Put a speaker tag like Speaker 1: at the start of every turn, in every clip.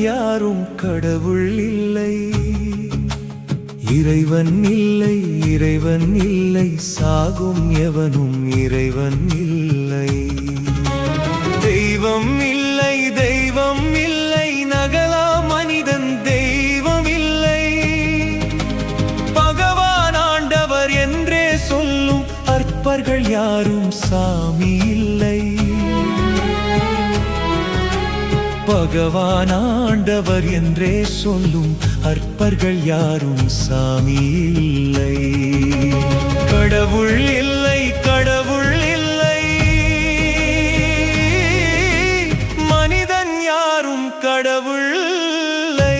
Speaker 1: யாரும் கடவுள் இல்லை. இறைவன் இல்லை, இறைவன் இல்லை, சாகும் எவனும் இறைவன் இல்லை. தெய்வம் இல்லை, தெய்வம் இல்லை, நகலா மனிதன் தெய்வம் இல்லை. பகவான் ஆண்டவர் என்றே சொல்லும் அற்பர்கள் யாரும் சாமி இல்லை. பகவான் ஆண்டவர் என்றே சொல்லும் அற்பர்கள் யாரும் சாமி இல்லை. கடவுள் இல்லை, கடவுள் இல்லை, மனிதன் யாரும் கடவுள் இல்லை.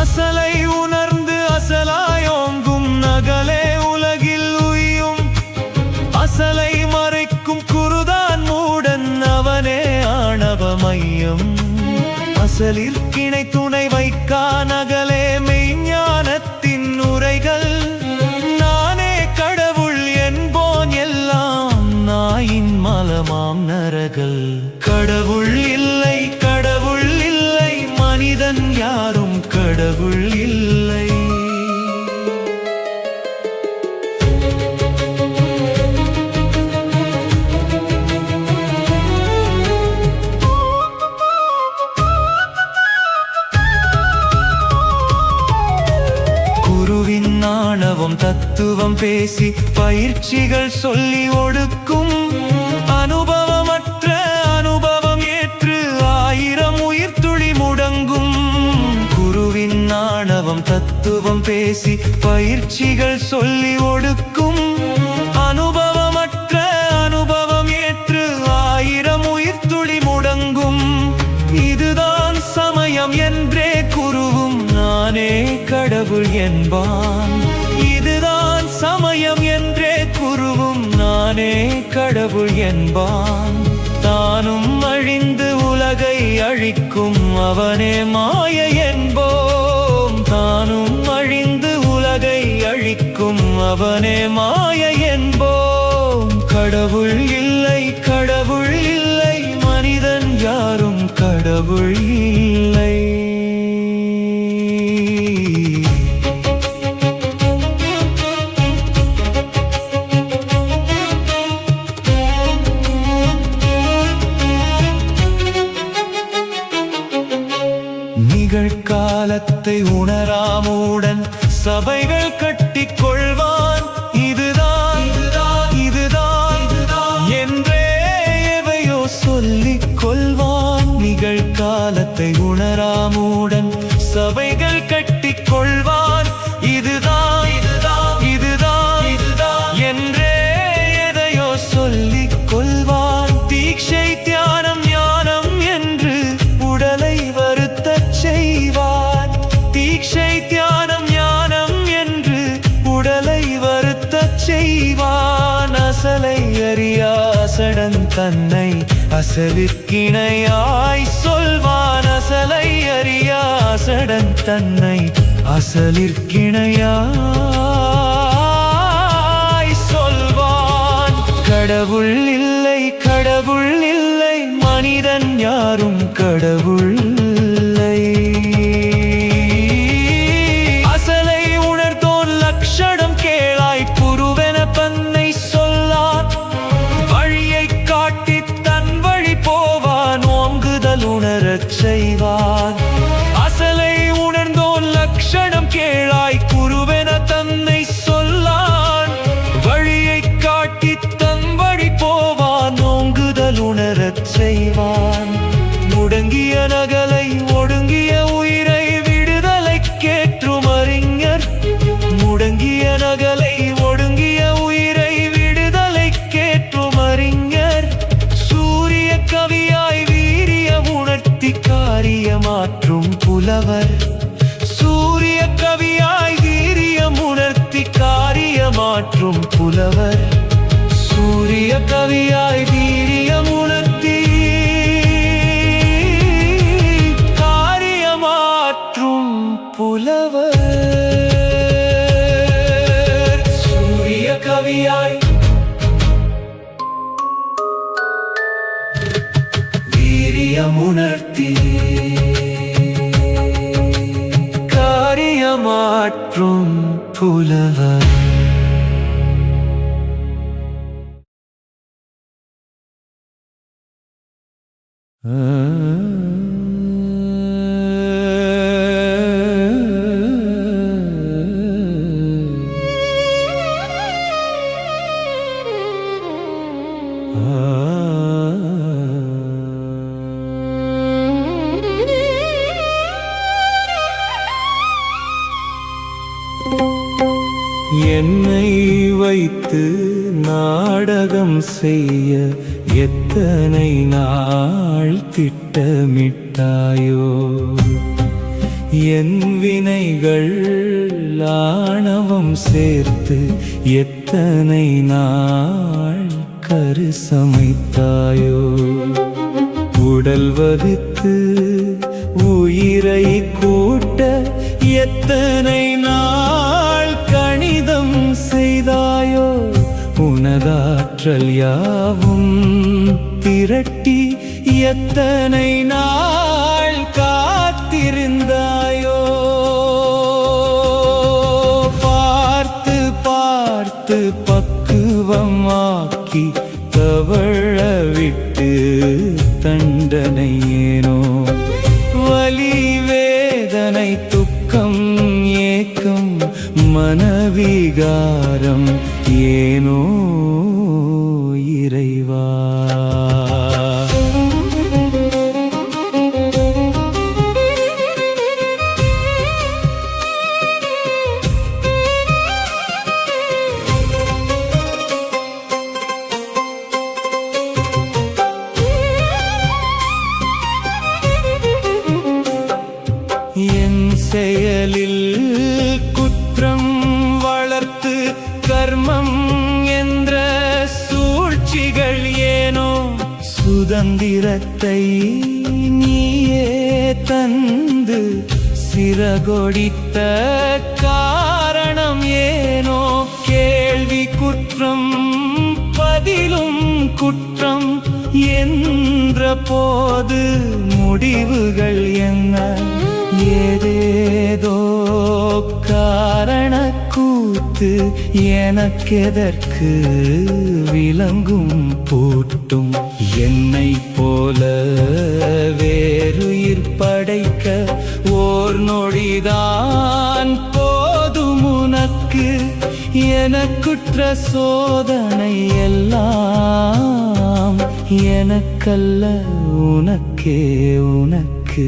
Speaker 1: அசலை உணர்ந்து அசலாயோங்கும் நகலே உலகில் உய்யும். அசலை மறைக்கும் குருதான் மூடன், அவனே ஆணவ மையம். அசலிற்கிணை துணை வைக்கா நகலே மெய்ஞானத்தின் உரைகள். நானே கடவுள் என்போன் எல்லாம் நாயின் மலமாம் நரகள். கடவுள் இல்லை, கடவுள் இல்லை, மனிதன் யாரும் கடவுள் இல்லை. குருவின் ஆணவம் தத்துவம் பேசி பயிற்சிகள் சொல்லி ஒடுக்கும். அனுபவமற்ற அனுபவம் ஏற்று ஆயிரம் உயிர் துளி முடங்கும். குருவின் ஆணவம் தத்துவம் பேசி பயிற்சிகள் சொல்லி ஒடுக்கும். அனுபவமற்ற அனுபவம் ஏற்று ஆயிரம் உயிர் துளி முடங்கும். இதுதான் சமயம் என்றே குருவும் நானே கடவுள் என்பான். இதுதான் சமயம் என்றே குருவும் நானே கடவுள் என்பான். தானும் அழிந்து உலகை அழிக்கும் அவனே மாய என்போம். தானும் அழிந்து உலகை அழிக்கும் அவனே மாய என்போம். கடவுள் இல்லை, கடவுள் இல்லை, மனிதன் யாரும் கடவுள் இல்லை. நிகழ்காலத்தை உணராமுடன் சபைகள் கட்டிக் கொள்வான். இதுதான் இதுதான் என்றே எவையோ சொல்லிக் கொள்வான். நிகழ்காலத்தை உணராமுடன் சபைகள் கட்டிக் கொள்வான். இதுதான் இதுதான் என்றே எதையோ சொல்லிக் கொள்வான். தீட்சை தியானம் ஞானம் என்று உடலை வருத்தச் செய்வான். தீட்சை தியானம் ஞானம் என்று உடலை வருத்தச் செய்வான். அசலை அறியா அசடன் தன்னை அசலிற்கிணையாய் சொல்வான். அசலை அறியா அசடன் தன்னை அசலிற்கிணையாய் சொல்வான். கடவுள் இல்லை, கடவுள் இல்லை, மனிதன் யாரும் கடவுள் இல்லை. அசலை உணர்ந்தோன் லட்சணம் கேளாய் குருவென பன்னை சொல்லான். வழியை காட்டி தன் வழி போவான், ஓங்குதல் உணரச் செய்வான். அசலை உணர்ந்தோன் லட்சணம் கேளாய் குருவென தன்னை சொல்லான். வழியை காட்டி தன் வழி போவான், ஓங்குதல் உணரச் செய்வான். முடங்கிய நகலை ஒடுங்கிய உயிரை விடுதலைக்கேற்றும் அறிஞர். முடங்கிய நகலை ஒடுங்கிய உயிரை விடுதலைக்கேற்றும் அறிஞர். சூரிய கவியாய் வீரிய உணர்த்தி காரியமாற்றும் புலவர். சூரிய கவியாய் வீரியம் உணர்த்தி காரியமாற்றும் புலவர். சூரிய கவியாய் வீரியம் உணர்த்தி காரியமாற்றும் காரியமுணர்த்தி காரியமாற்றும் புலவர். என்னை வைத்து நாடகம் செய்ய எத்தனை நாள் திட்டமிட்டாயோ, என் வினைகள் ஆணவம் சேர்த்து எத்தனை நாள் கரு சமைத்தாயோ, உடல் வகுத்து உயிரை கூட்ட எத்தனை நாள் கணிதம் செய்தாயோ, உனதாற்றல் யாவும் திரட்டி எத்தனை நாள் காத்திருந்தாயோ, பார்த்து பார்த்து பக்குவமாக்கி தவழ விட்டு தண்டனை ஏனோ, வலி வேதனை துக்கம் ஏக்கம் மனவிகாரம் ஏனோ இறைவா. என் செயலில் குற்றம் வளர்த்து கர்மம் என்ற சூழ்ச்சிகள் ஏனோ, சுதந்திரத்தை நீயே தந்து சிறகொடித்த காரணம் ஏனோ, கேள்வி குற்றம் பதிலும் குற்றம் என்ற போது முடிவுகள் என்ன, ஏதேதோ காரண கூத்து எனக்கெதற்கு விளங்கும் பூட்டும், என்னை போல வேறுயிர் படைக்க ஓர் நொடிதான் போதும் உனக்கு, எனக்குற்ற சோதனை எல்லாம் எனக்கல்ல உனக்கே உனக்கு.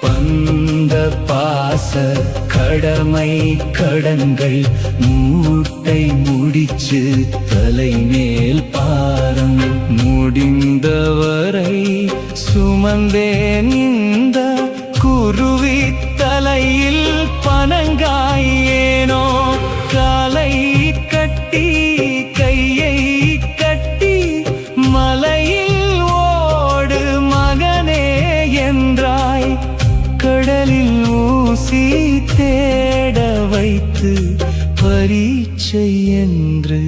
Speaker 1: பந்த பாச கடமை கடன்கள் மூட்டை முடிச்சு தலைமேல் பாரம் முடிந்தவரை சுமந்தேன் இந்த குருவி தலையில் பனங்காய் ஏனோ, காலை கட்டி கையை கட்டி மலையில் ஓடு மகனே என்றாய், கடலில் ஊசி தேட வைத்து பரீட்சை என்று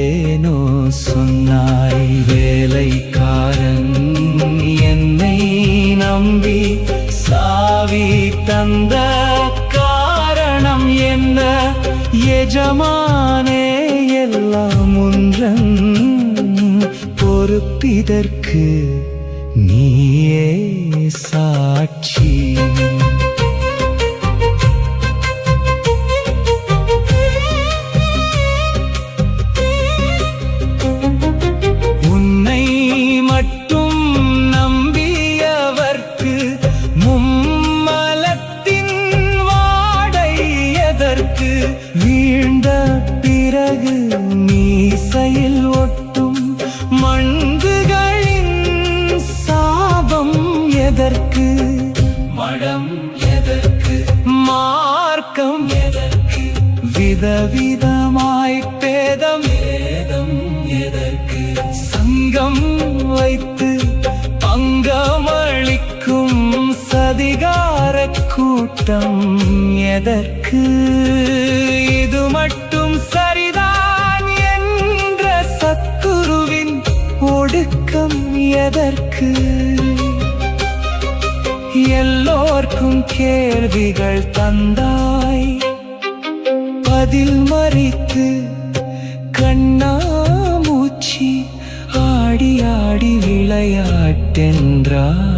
Speaker 1: ஏனோ சொன்னாய், வேலைக்காரன் என்னை நம்பி சாவி தந்த காரணம் என்ன, எஜமானே எல்லாம் ஒன்றன் பொறுப்பிதற்கு நீயே சாட்சி. உன்னை மட்டும் நம்பியவர்க்கு மும்மலத்தின் வாடை எதற்கு, வீழ்ந்த பிறகு மீசையில் ஒட்டும் மண்குகளின் சாபம் எதற்கு, மடம் எதற்கு மார்க்கம் எதற்கு, விதவிதமாய் பேதம் ஏதம் எதற்கு, சங்கம் வைத்து பங்கமளிக்கும் சதிகார கூட்டம் எதற்கு, இது மட்டும் சரிதான் என் எதற்கு? எல்லோர்க்கும் கேள்விகள் தந்தாய், பதில் மறித்து கண்ணாமூச்சி ஆடி ஆடி விளையாட்டென்றாய்.